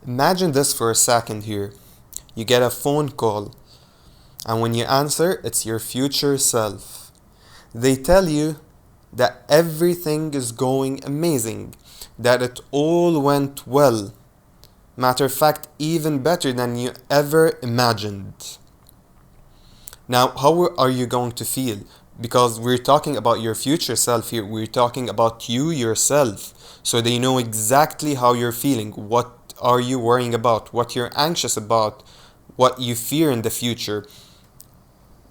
Imagine this for a second here. You get a phone call, and when you answer, it's your future self. They tell you that everything is going amazing, that it all went well. Matter of fact, even better than you ever imagined. Now, how are you going to feel? Because we're talking about your future self here. We're talking about you yourself. So they know exactly how you're feeling. What are you worrying about? What you're anxious about? What you fear in the future?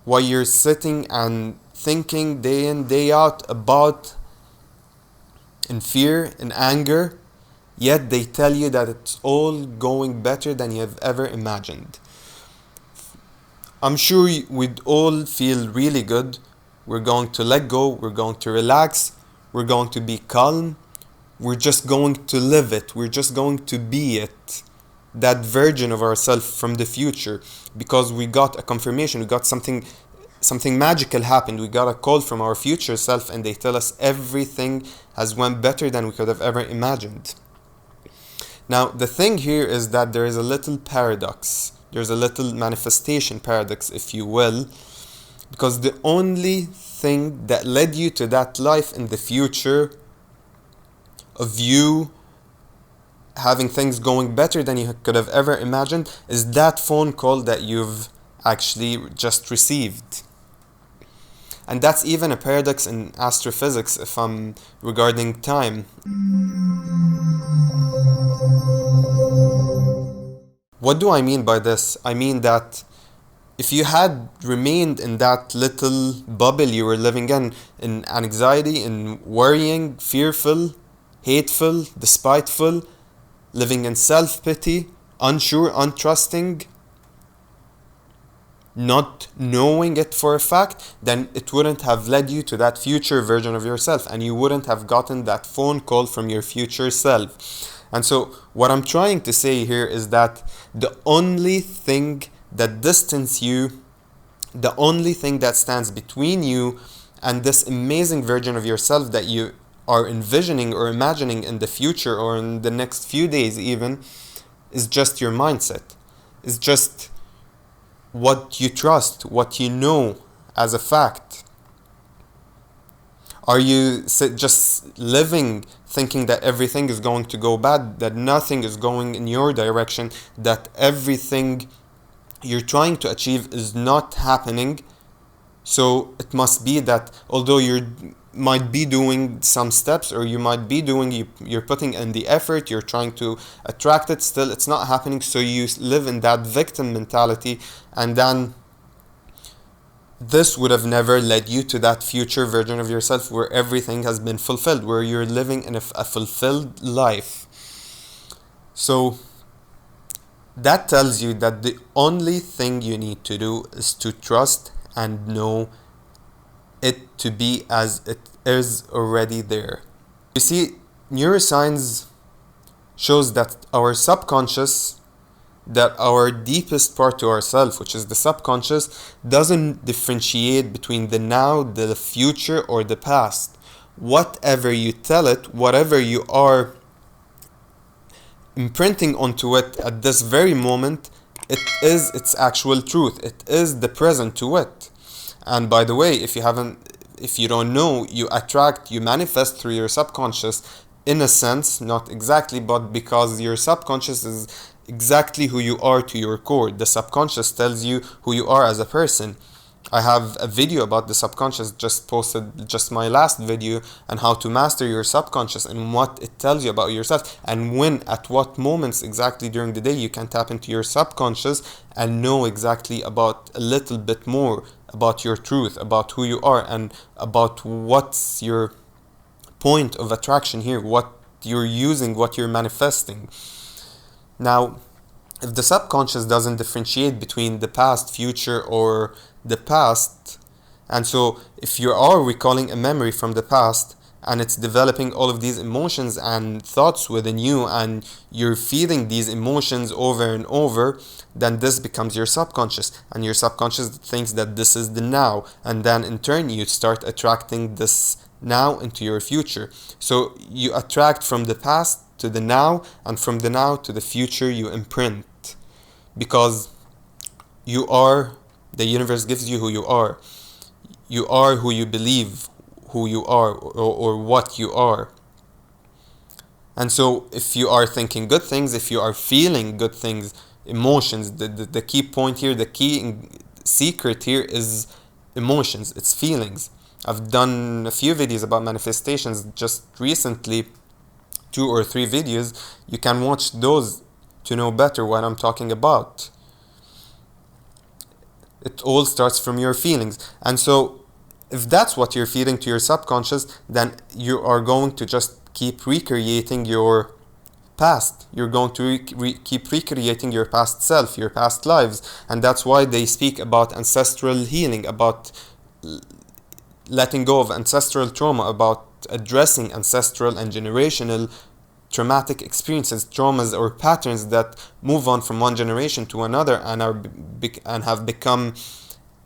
What you're sitting and thinking day in, day out about in fear, in anger. Yet they tell you that it's all going better than you have ever imagined. I'm sure we'd all feel really good. We're going to let go, we're going to relax, we're going to be calm, we're just going to live it, we're just going to be it. That version of ourselves from the future, because we got a confirmation, we got something magical happened. We got a call from our future self and they tell us everything has went better than we could have ever imagined. Now, the thing here is that there is a little paradox. There's a little manifestation paradox, if you will, because the only thing that led you to that life in the future of you having things going better than you could have ever imagined is that phone call that you've actually just received. And that's even a paradox in astrophysics regarding time. What do I mean by this? I mean that if you had remained in that little bubble you were living in anxiety, in worrying, fearful, hateful, despiteful, living in self-pity, unsure, untrusting, not knowing it for a fact, then it wouldn't have led you to that future version of yourself, and you wouldn't have gotten that phone call from your future self. And so what I'm trying to say here is that the only thing that distances you, the only thing that stands between you and this amazing version of yourself that you are envisioning or imagining in the future or in the next few days even, is just your mindset. It's just what you trust, what you know as a fact. Are you just living thinking that everything is going to go bad, that nothing is going in your direction, that everything you're trying to achieve is not happening? So it must be that although you might be doing some steps, or you might be you're putting in the effort, you're trying to attract it, still it's not happening. So you live in that victim mentality, and then this would have never led you to that future version of yourself where everything has been fulfilled, where you're living in a fulfilled life. So that tells you that the only thing you need to do is to trust and know it to be as it is already there. You see, neuroscience shows that our subconscious, that our deepest part to ourselves, which is the subconscious, doesn't differentiate between the now, the future, or the past. Whatever you tell it, whatever you are imprinting onto it at this very moment, it is its actual truth. It is the present to it. And by the way, if you don't know, you manifest through your subconscious in a sense, not exactly, but because your subconscious is exactly who you are to your core. The subconscious tells you who you are as a person. I have a video about the subconscious, just posted just my last video, and how to master your subconscious and what it tells you about yourself, and when, at what moments exactly during the day you can tap into your subconscious and know exactly about a little bit more about your truth, about who you are, and about what's your point of attraction here, what you're using, what you're manifesting. Now, if the subconscious doesn't differentiate between the past, future, or the past, and so if you are recalling a memory from the past and it's developing all of these emotions and thoughts within you, and you're feeling these emotions over and over, then this becomes your subconscious, and your subconscious thinks that this is the now, and then in turn you start attracting this now into your future. So you attract from the past to the now, and from the now to the future you imprint. Because you are, the universe gives you who you are. You are who you believe who you are, or what you are. And so if you are thinking good things, if you are feeling good things, emotions, the key point here, the key secret here is emotions, it's feelings. I've done a few videos about manifestations just recently, 2 or 3 videos. You can watch those to know better what I'm talking about. It all starts from your feelings. And so if that's what you're feeding to your subconscious, then you are going to just keep recreating your past. You're going to keep recreating your past self, your past lives. And that's why they speak about ancestral healing, about letting go of ancestral trauma, about addressing ancestral and generational traumatic experiences, traumas or patterns that move on from one generation to another and have become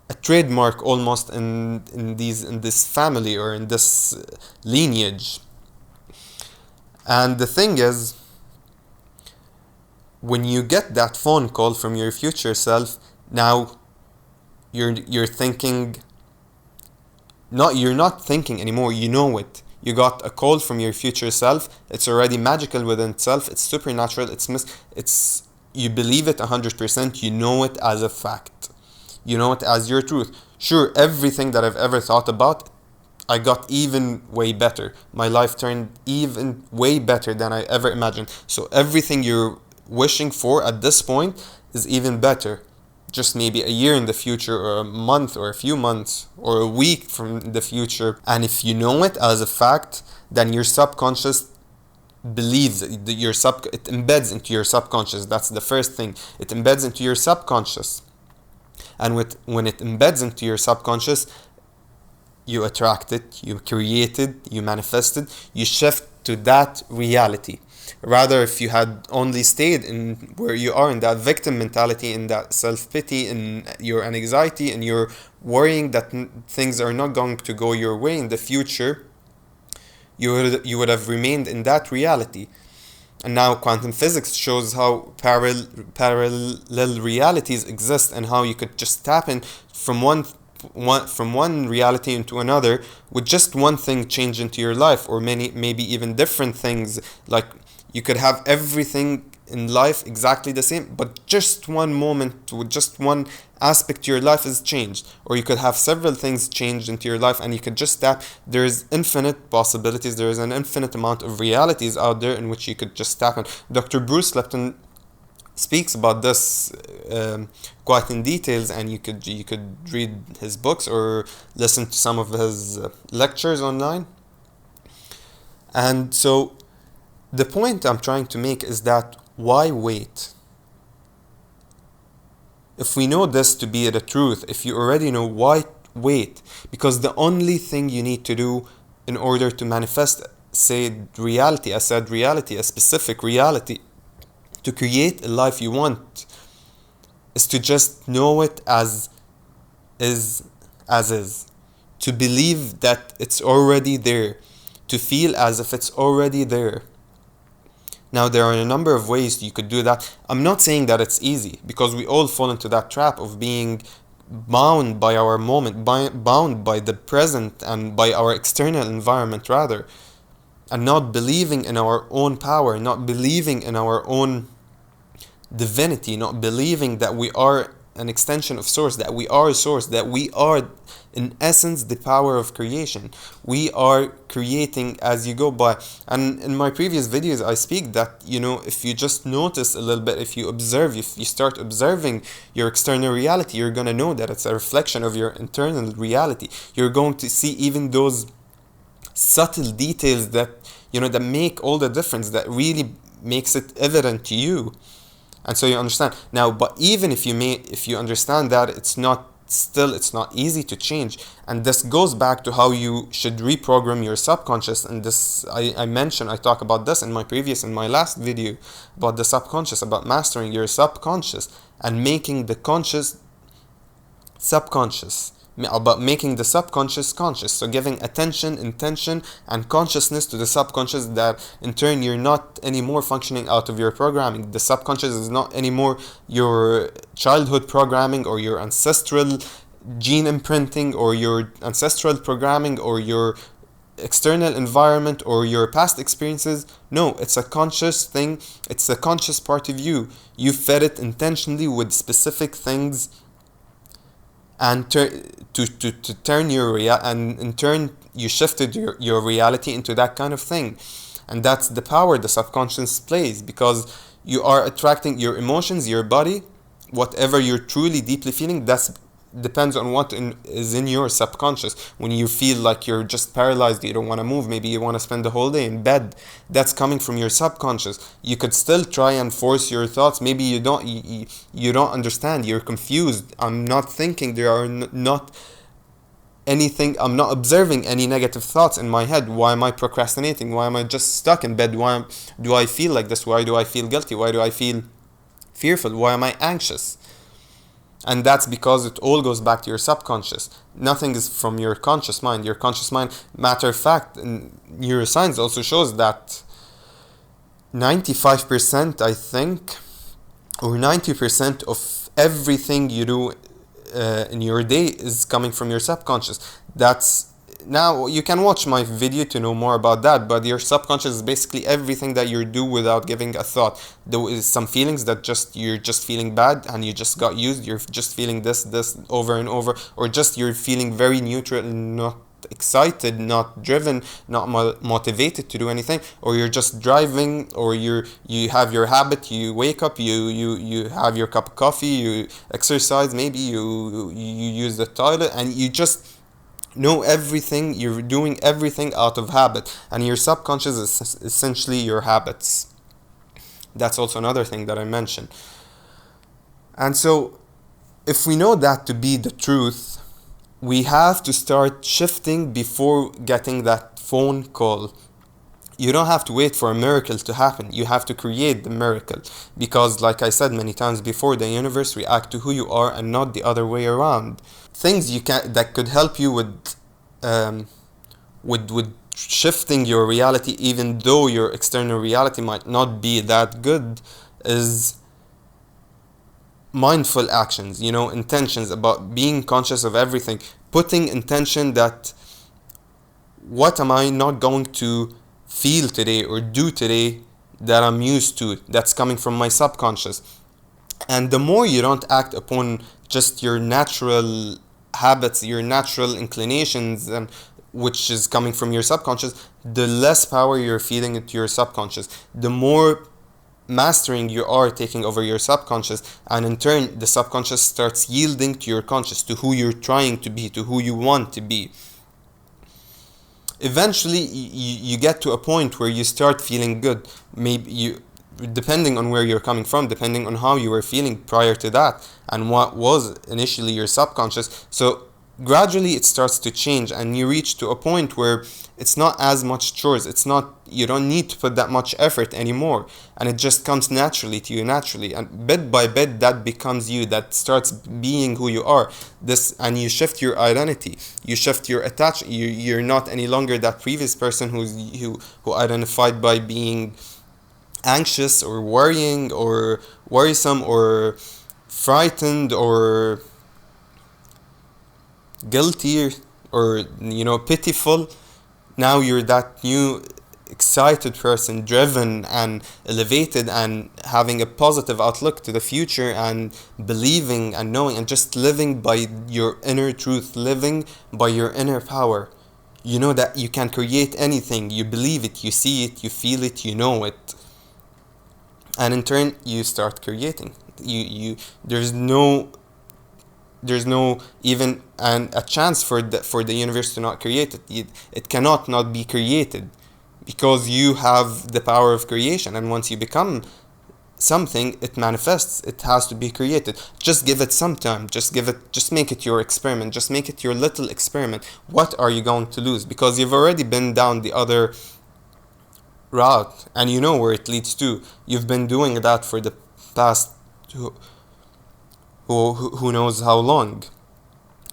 a trademark almost in this family or in this lineage. And the thing is, when you get that phone call from your future self, now you're thinking, you're not thinking anymore, you know it. You got a call from your future self. It's already magical within itself. It's supernatural. It's you believe it 100%. You know it as a fact. You know it as your truth. Sure, everything that I've ever thought about, I got even way better. My life turned even way better than I ever imagined. So everything you're wishing for at this point is even better. Just maybe a year in the future, or a month, or a few months, or a week from the future. And if you know it as a fact, then your subconscious believes it. It embeds into your subconscious. That's the first thing. It embeds into your subconscious. And when it embeds into your subconscious, you attract it, you create it, you manifest it, you shift to that reality. Rather, if you had only stayed in where you are, in that victim mentality, in that self-pity, in your anxiety, in your worrying that things are not going to go your way in the future, you would have remained in that reality. And now quantum physics shows how parallel realities exist, and how you could just tap in from one reality into another with just one thing change into your life, or maybe even different things. Like, you could have everything in life exactly the same, but just one moment with just one aspect to your life is changed. Or you could have several things changed into your life, and you could just tap. There's infinite possibilities. There is an infinite amount of realities out there in which you could just tap on. Dr. Bruce Lipton speaks about this quite in details, and you could read his books or listen to some of his lectures online. And so the point I'm trying to make is that, why wait? If we know this to be the truth, if you already know, why wait? Because the only thing you need to do in order to manifest said reality, a specific reality, to create a life you want, is to just know it as is, to believe that it's already there, to feel as if it's already there. Now, there are a number of ways you could do that. I'm not saying that it's easy, because we all fall into that trap of being bound by our moment, bound by the present and by our external environment rather, and not believing in our own power, not believing in our own divinity, not believing that we are an extension of source, that we are source, that we are in essence the power of creation. We are creating as you go by. And in my previous videos I speak that, if you just notice a little bit, if you observe, if you start observing your external reality, you're going to know that it's a reflection of your internal reality. You're going to see even those subtle details that that make all the difference, that really makes it evident to you. And so you understand. Now, but even if you understand that, it's not easy to change. And this goes back to how you should reprogram your subconscious. And this, I talk about this in my last video about the subconscious, about mastering your subconscious and making the conscious subconscious. about making the subconscious conscious. So giving attention, intention, and consciousness to the subconscious, that in turn you're not anymore functioning out of your programming. The subconscious is not anymore your childhood programming or your ancestral gene imprinting or your ancestral programming or your external environment or your past experiences. No, it's a conscious thing. It's a conscious part of you. You fed it intentionally with specific things, and to turn your and in turn you shifted your reality into that kind of thing. And that's the power the subconscious plays, because you are attracting your emotions, your body, whatever you're truly deeply feeling. That's depends on what is in your subconscious. When you feel like you're just paralyzed, you don't want to move, maybe you want to spend the whole day in bed, that's coming from your subconscious. You could still try and force your thoughts. Maybe you don't understand, you're confused. I'm not thinking, there are not anything, I'm not observing any negative thoughts in my head. Why am I procrastinating? Why am I just stuck in bed? Why do I feel like this? Why do I feel guilty? Why do I feel fearful? Why am I anxious? And that's because it all goes back to your subconscious. Nothing is from your conscious mind. Your conscious mind, matter of fact, neuroscience also shows that 95%, I think, or 90% of everything you do in your day is coming from your subconscious. That's, now you can watch my video to know more about that, but your subconscious is basically everything that you do without giving a thought. There is some feelings that you're just feeling bad and you just got used, you're just feeling this over and over, or just you're feeling very neutral, not excited, not driven, not motivated to do anything, or you're just driving, or you have your habit, you wake up, you have your cup of coffee, you exercise, maybe you use the toilet, and you just know everything. You're doing everything out of habit, and your subconscious is essentially your habits. That's also another thing that I mentioned. And so if we know that to be the truth, we have to start shifting before getting that phone call. You don't have to wait for a miracle to happen. You have to create the miracle, because like I said many times before, the universe reacts to who you are and not the other way around. Things that could help you with shifting your reality, even though your external reality might not be that good, is mindful actions, intentions, about being conscious of everything, putting intention that what am I not going to feel today or do today that I'm used to, that's coming from my subconscious. And the more you don't act upon just your natural habits, your natural inclinations, and which is coming from your subconscious, the less power you're feeding it to your subconscious, the more mastering you are taking over your subconscious, and in turn the subconscious starts yielding to your conscious, to who you're trying to be, to who you want to be. Eventually you get to a point where you start feeling good. Maybe you, depending on where you're coming from, depending on how you were feeling prior to that and what was initially your subconscious, so gradually it starts to change, and you reach to a point where it's not as much chores. You don't need to put that much effort anymore, and it just comes naturally to you, and bit by bit that becomes you, that starts being who you are. And you shift your identity, you shift your attachment. You're not any longer that previous person who identified by being anxious or worrying or worrisome or frightened or guilty or pitiful. Now you're that new excited person, driven and elevated, and having a positive outlook to the future, and believing and knowing and just living by your inner truth, living by your inner power. You know that you can create anything. You believe it, you see it, you feel it, you know it, and in turn you start creating. There's no even a chance for the universe to not create it. It cannot not be created, because you have the power of creation, and once you become something, it manifests. It has to be created. Just give it some time. Just make it your experiment. Just make it your little experiment. What are you going to lose? Because you've already been down the other route, and you know where it leads to. You've been doing that for the past who knows how long.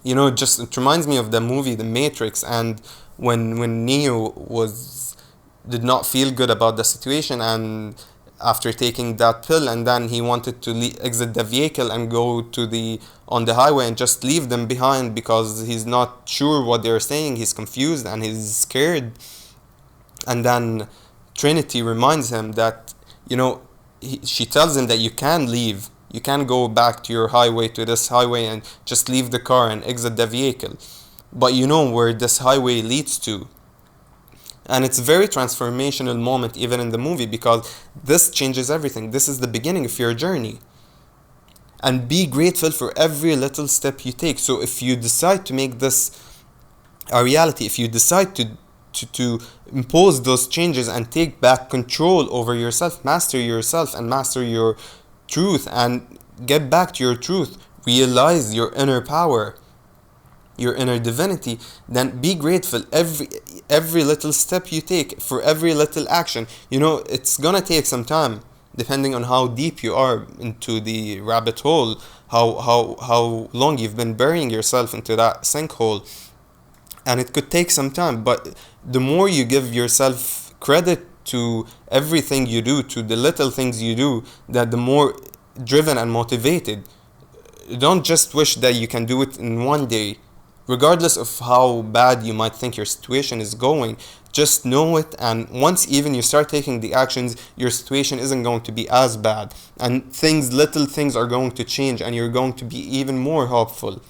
You know, just it reminds me of the movie The Matrix, and when Neo was did not feel good about the situation, and after taking that pill, and then he wanted to exit the vehicle and go to the on the highway and just leave them behind because he's not sure what they're saying, he's confused and he's scared. And then Trinity reminds him that, you know, she tells him that you can leave, you can go back to your highway, to this highway, and just leave the car and exit the vehicle, but you know where this highway leads to. And it's a very transformational moment even in the movie, because this changes everything. This is the beginning of your journey. And be grateful for every little step you take. So if you decide to make this a reality, if you decide to impose those changes and take back control over yourself, master yourself and master your truth, and get back to your truth, realize your inner power, your inner divinity, then be grateful every little step you take, for every little action. You know, it's gonna take some time depending on how deep you are into the rabbit hole, how long you've been burying yourself into that sinkhole, and it could take some time. But the more you give yourself credit to everything you do, to the little things you do, that the more driven and motivated. Don't just wish that you can do it in one day, regardless of how bad you might think your situation is going. Just know it, and once even you start taking the actions, your situation isn't going to be as bad, and little things are going to change, and you're going to be even more hopeful.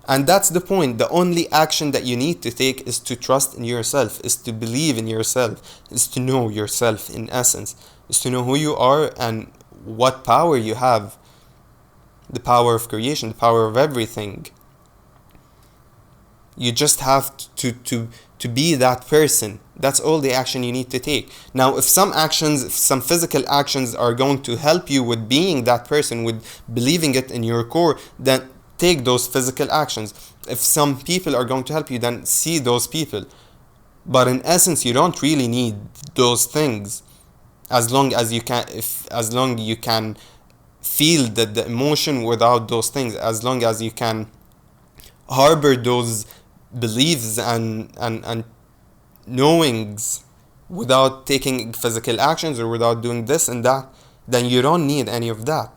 And that's the point. The only action that you need to take is to trust in yourself, is to believe in yourself, is to know yourself in essence, is to know who you are and what power you have. The power of creation, the power of everything. You just have to be that person. That's all the action you need to take. Now, if some physical actions are going to help you with being that person, with believing it in your core, then take those physical actions. If some people are going to help you, then see those people. But in essence, you don't really need those things, as long as you can feel the emotion without those things, as long as you can harbor those beliefs and knowings without taking physical actions or without doing this and that, then you don't need any of that.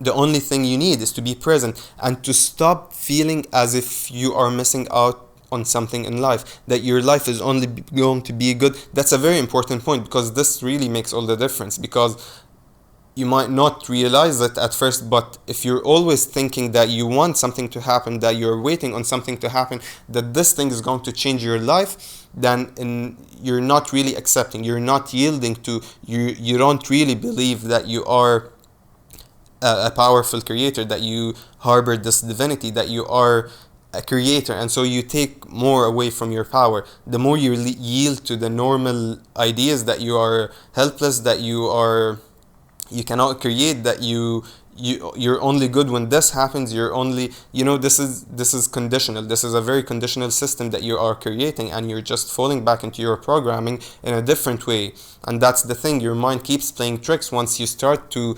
The only thing you need is to be present and to stop feeling as if you are missing out on something in life, that your life is only going to be good. That's a very important point, because this really makes all the difference. Because you might not realize it at first, but if you're always thinking that you want something to happen, that you're waiting on something to happen, that this thing is going to change your life, then you're not really accepting, you're not yielding to, you don't really believe that you are a powerful creator, that you harbor this divinity, that you are a creator, and so you take more away from your power. The more you yield to the normal ideas that you are helpless, that you cannot create, that you're only good when this happens, you're only, this is conditional. This is a very conditional system that you are creating, and you're just falling back into your programming in a different way. And that's the thing, your mind keeps playing tricks. Once you start to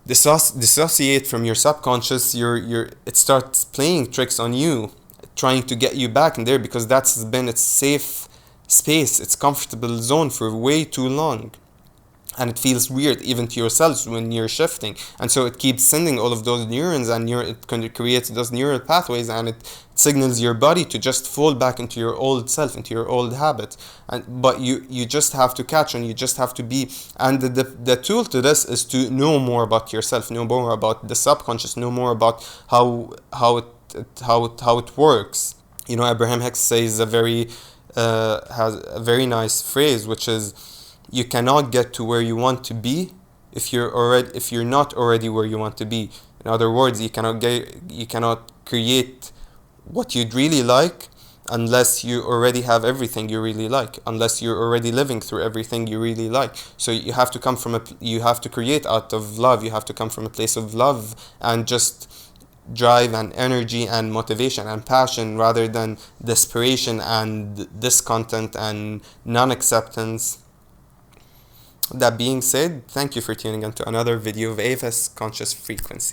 dissociate from your subconscious, it starts playing tricks on you, trying to get you back in there, because that's been its safe space, its comfortable zone for way too long. And it feels weird even to yourselves when you're shifting, and so it keeps sending all of those neurons, and it creates those neural pathways, and it signals your body to just fall back into your old self, into your old habit. But you just have to catch on, you just have to be. And the tool to this is to know more about yourself, know more about the subconscious, know more about how it works. Abraham Hicks says has a very nice phrase, which is, you cannot get to where you want to be if you're not already where you want to be. In other words, you cannot create what you'd really like unless you already have everything you really like, unless you're already living through everything you really like. So you have to you have to create out of love. You have to come from a place of love and just drive and energy and motivation and passion, rather than desperation and discontent and non-acceptance. That being said, thank you for tuning into another video of Ava's Conscious Frequency.